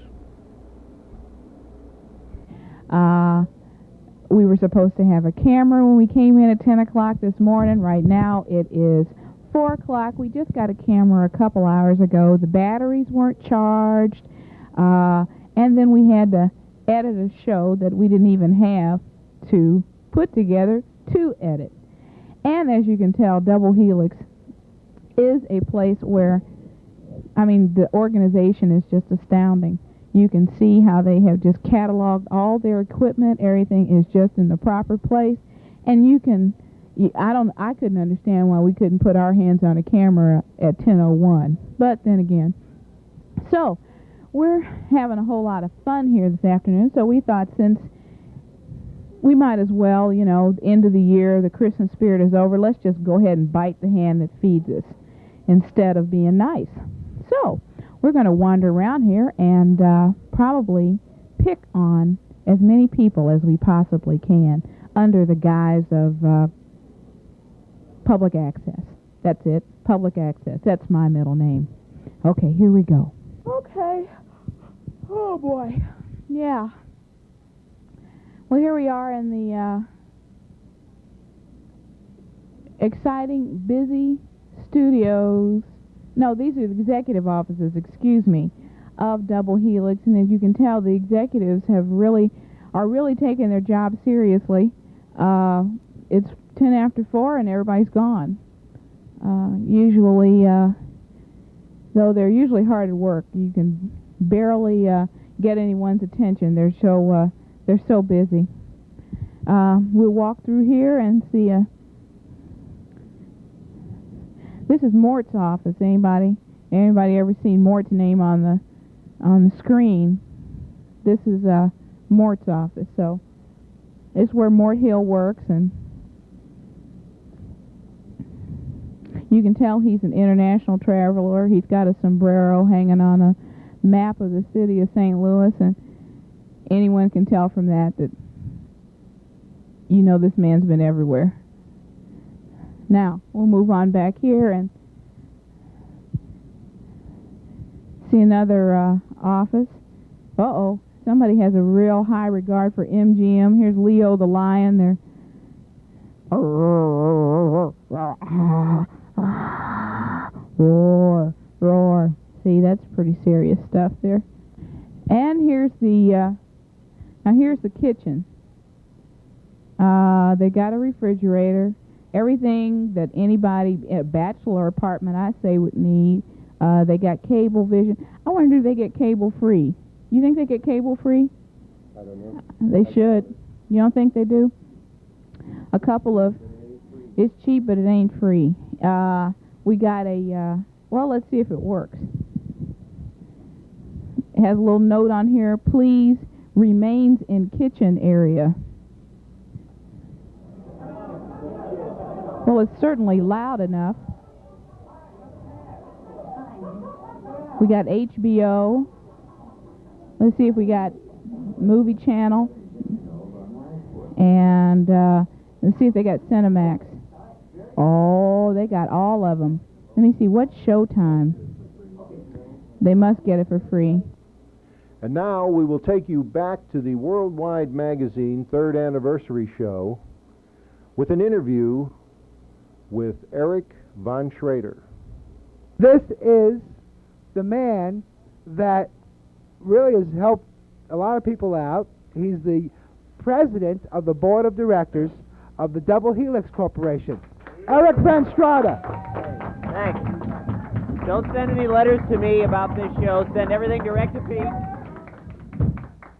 P: We were supposed to have a camera when we came in at 10 o'clock this morning. Right now it is 4 o'clock. We just got a camera a couple hours ago. The batteries weren't charged, and then we had to edit a show that we didn't even have to put together to edit. And as you can tell, Double Helix is a place where, I mean, the organization is just astounding. You can see how they have just cataloged all their equipment. Everything is just in the proper place, and you can. I couldn't understand why we couldn't put our hands on a camera at 10:01. But then again, so we're having a whole lot of fun here this afternoon. So we thought, since we might as well, you know, end of the year, the Christmas spirit is over, let's just go ahead and bite the hand that feeds us instead of being nice. So we're going to wander around here and probably pick on as many people as we possibly can under the guise of public access. That's it, public access. That's my middle name. Okay, here we go. Okay. Oh, boy. Yeah. Well, here we are in the exciting, busy studios. No, these are the executive offices, excuse me, of Double Helix. And as you can tell, the executives are really taking their job seriously. It's 10 after 4 and everybody's gone. Usually, though they're usually hard at work, you can barely get anyone's attention. They're so busy. We'll walk through here and see this is Mort's office. Anybody ever seen Mort's name on the screen? This is Mort's office. So it's where Mort Hill works, and you can tell he's an international traveler. He's got a sombrero hanging on a map of the city of St. Louis, and anyone can tell from that you know this man's been everywhere. Now, we'll move on back here and see another office. Uh-oh, somebody has a real high regard for MGM. Here's Leo the lion. They're roar, roar. See, that's pretty serious stuff there. And here's the kitchen. They got a refrigerator. Everything that anybody in a bachelor apartment, I say, would need. They got cable vision. I wonder, do they get cable free? You think they get cable free?
B: I don't know.
P: They should. You don't think they do? A couple of... It's cheap, but it ain't free. We got a... well, let's see if it works. It has a little note on here. Please, remains in kitchen area. Well, it's certainly loud enough. We got HBO. Let's see if we got movie channel. And let's see if they got Cinemax. Oh, they got all of them. Let me see, what's Showtime? They must get it for free.
B: And now we will take you back to the Worldwide Magazine 3rd Anniversary Show with an interview with Eric von Schrader.
E: This is the man that really has helped a lot of people out. He's the president of the board of directors of the Double Helix Corporation. Eric von Schrader.
Q: Thanks. Don't send any letters to me about this show. Send everything direct to Pete.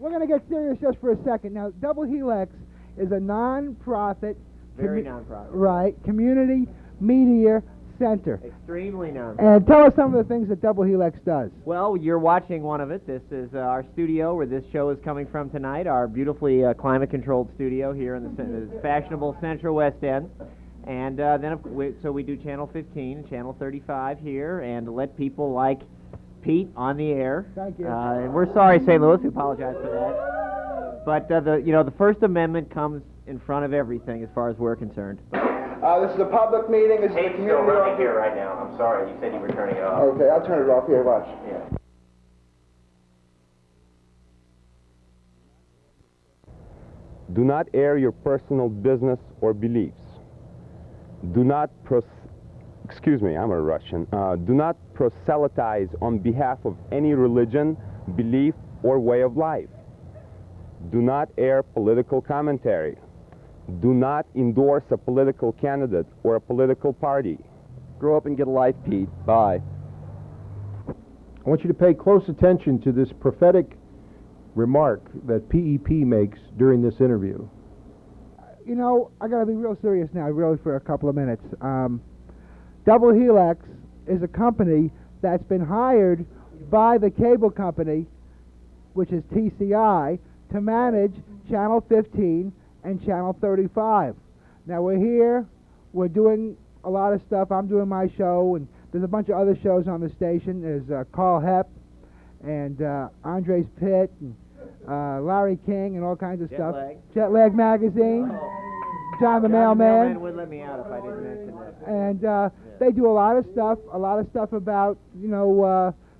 E: We're going to get serious just for a second. Now, Double Helix is a non-profit
Q: Very nonprofit.
E: Right, Community Media Center.
Q: Extremely nonprofit.
E: And tell us some of the things that Double Helix does.
Q: Well, you're watching one of it. This is our studio where this show is coming from tonight, our beautifully climate-controlled studio here in the fashionable Central West End. And so we do Channel 15 and Channel 35 here, and let people like Pete on the air.
E: Thank you.
Q: And we're sorry, St. Louis. We apologize for that. But the First Amendment comes in front of everything as far as we're concerned.
D: This is a public meeting. This is a
H: Tape's
D: community.
H: still running here right now. I'm sorry. You said you were turning it off.
D: Okay, I'll turn it off. Here, watch.
H: Yeah.
L: Do not air your personal business or beliefs. Do not excuse me, I'm a Russian. Do not proselytize on behalf of any religion, belief, or way of life. Do not air political commentary. Do not endorse a political candidate or a political party.
N: Grow up and get a life, Pete. Bye.
B: I want you to pay close attention to this prophetic remark that PEP makes during this interview.
E: You know, I got to be real serious now, really, for a couple of minutes. Double Helix is a company that's been hired by the cable company, which is TCI, to manage Channel 15 and Channel 35. Now we're here, we're doing a lot of stuff. I'm doing my show, and there's a bunch of other shows on the station. There's Carl Hepp and Andres Pitt and Larry King and all kinds of stuff. Jetlag Magazine. John the Mailman
Q: wouldn't let me out if I didn't mention that.
E: And they do a lot of stuff about,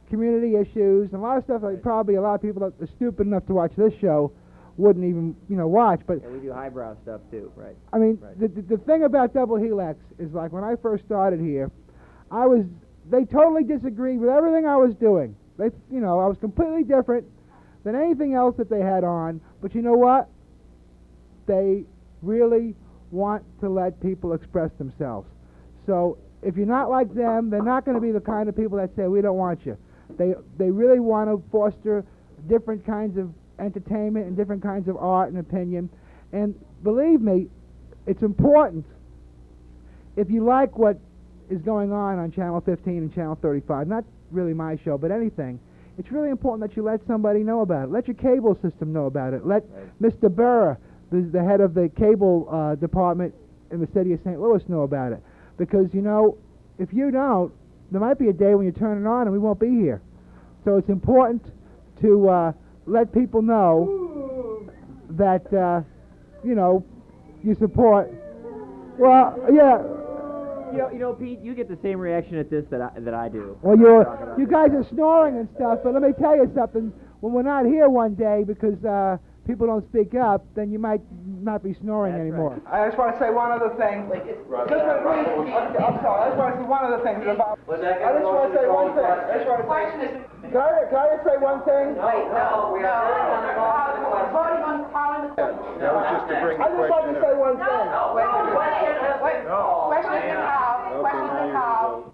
E: community issues, and a lot of stuff that probably a lot of people that are stupid enough to watch this show wouldn't even, watch. But
Q: yeah, we do highbrow stuff too, right?
E: I mean, the thing about Double Helix is, like, when I first started here, they totally disagreed with everything I was doing. I was completely different than anything else that they had on. But you know what? They really want to let people express themselves. So if you're not like them, they're not going to be the kind of people that say, we don't want you. They really want to foster different kinds of entertainment and different kinds of art and opinion. And believe me, it's important, if you like what is going on Channel 15 and Channel 35, not really my show, but anything, it's really important that you let somebody know about it. Let your cable system know about it. Let Mr. Burr, the head of the cable department in the city of St. Louis, know about it. Because, if you don't, there might be a day when you turn it on and we won't be here. So it's important to let people know that, you support. Well, yeah.
Q: Pete, you get the same reaction at this that I do.
E: Well, you guys are snoring and stuff, but let me tell you something. When we're not here one day because people don't speak up, then you might not be snoring anymore.
D: Right. I just want to say one other thing. I'm sorry. I just want to say one other thing about. I just want to say one thing. Can I just say one thing?
C: Wait, no. Voting on calling the question.
B: That was just to bring
D: I just want to say one thing.
C: Question called.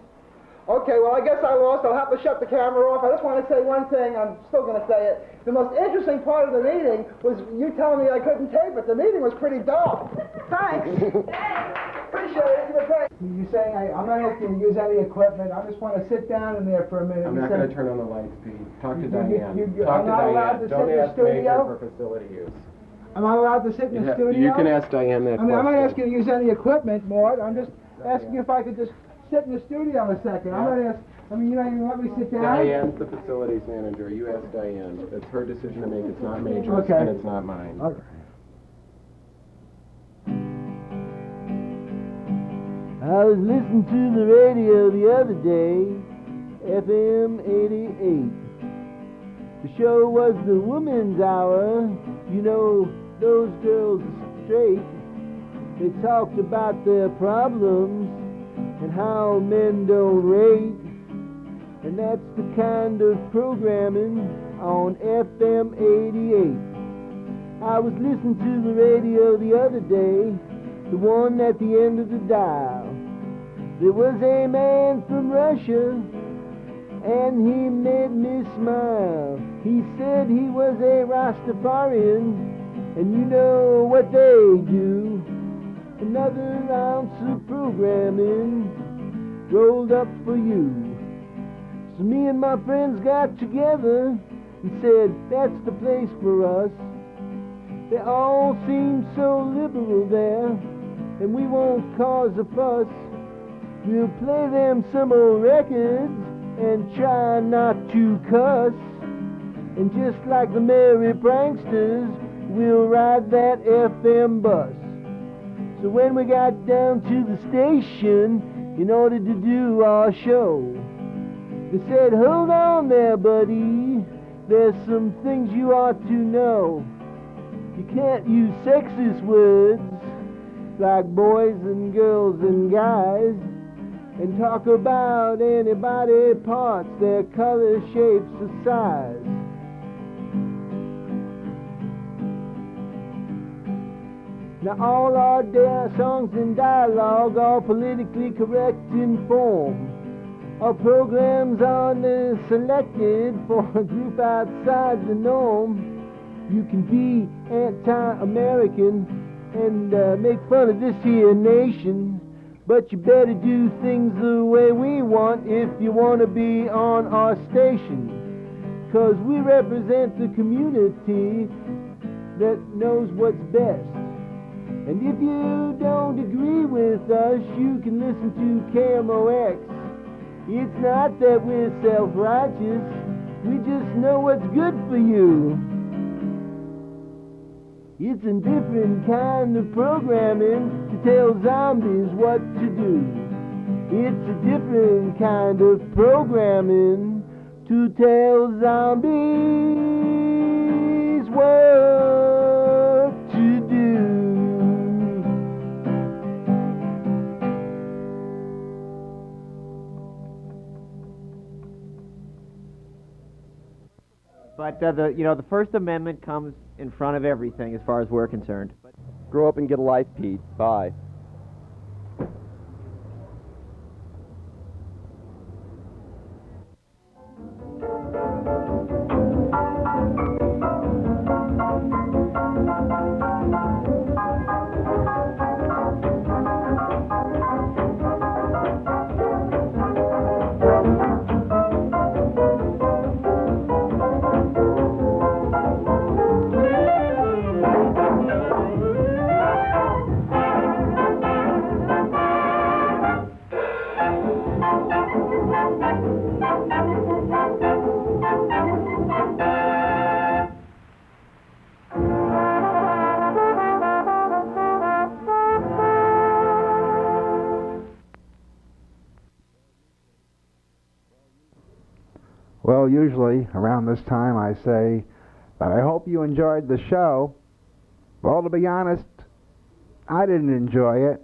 D: Okay, well, I guess I lost. I'll have to shut the camera off. I just want to say one thing. I'm still going to say it. The most interesting part of the meeting was you telling me I couldn't tape it. The meeting was pretty dull. Thanks. Appreciate it. You're saying I'm not asking you to use any equipment. I just want to sit down in there for a minute.
F: I'm not going to turn on the lights, Pete. Talk to Diane.
D: I'm not allowed to sit in the studio?
F: For facility use.
D: Am I allowed to sit in the studio?
F: You can ask Diane that question.
D: I'm not asking you to use any equipment, Mort. I'm just asking if I could just sit in the studio a second. I'm not asking. You don't even let me sit down?
F: Diane's the facilities manager. You ask Diane. It's her decision to make. It's not Major's, and it's not mine.
D: Okay.
O: I was listening to the radio the other day, FM 88. The show was the Woman's Hour. Those girls are straight. They talked about their problems and how men don't rate. And that's the kind of programming on FM 88. I was listening to the radio the other day, the one at the end of the dial. There was a man from Russia, and he made me smile. He said he was a Rastafarian, and you know what they do. another ounce of programming rolled up for you. So me and my friends got together and said, that's the place for us. They all seem so liberal there, and we won't cause a fuss. We'll play them some old records and try not to cuss. And just like the merry pranksters, we'll ride that FM bus. So when we got down to the station in order to do our show, they said, hold on there, buddy, there's some things you ought to know. You can't use sexist words like boys and girls and guys and talk about any body parts, their color, shapes, or size. Now all our songs and dialogue are politically correct in form. Our programs are selected for a group outside the norm. You can be anti-American and make fun of this here nation, but you better do things the way we want if you want to be on our station. 'Cause we represent the community that knows what's best. And if you don't agree with us, you can listen to KMOX. It's not that we're self-righteous, we just know what's good for you. It's a different kind of programming to tell zombies what to do. It's a different kind of programming to tell zombies what to do.
Q: But the First Amendment comes in front of everything as far as we're concerned.
R: Grow up and get a life, Pete. Bye.
E: Well, usually around this time I say that I hope you enjoyed the show. Well, to be honest, I didn't enjoy it.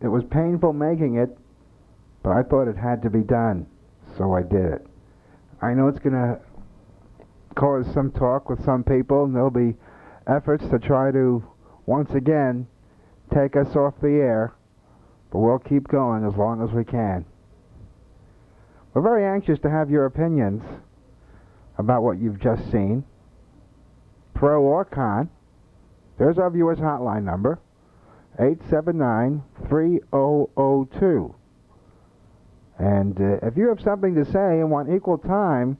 E: It was painful making it, but I thought it had to be done, so I did it. I know it's going to cause some talk with some people, and there'll be efforts to try to, once again, take us off the air, but we'll keep going as long as we can. We're very anxious to have your opinions about what you've just seen, pro or con. There's our viewers hotline number, 879-3002. And if you have something to say and want equal time,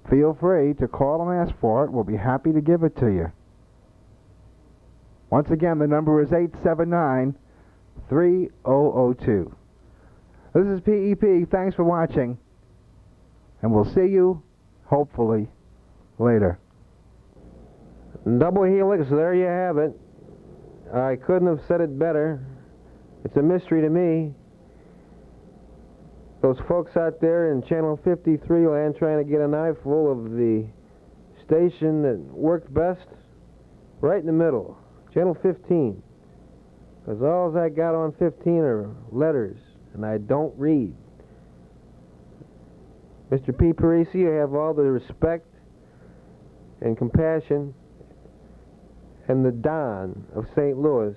E: feel free to call and ask for it. We'll be happy to give it to you. Once again, the number is 879-3002. This is PEP. Thanks for watching, and we'll see you, hopefully, later.
S: Double Helix, there you have it. I couldn't have said it better. It's a mystery to me. Those folks out there in Channel 53 land trying to get an eyeful of the station that worked best, right in the middle, Channel 15. Because all I got on 15 are letters, and I don't read. Mr. P. Parisi, you have all the respect and compassion, and the Don of St. Louis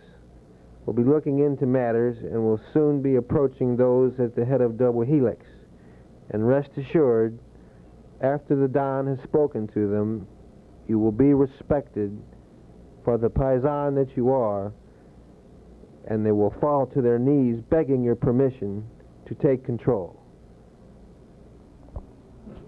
S: will be looking into matters and will soon be approaching those at the head of Double Helix. And rest assured, after the Don has spoken to them, you will be respected for the paisan that you are, and they will fall to their knees begging your permission to take control.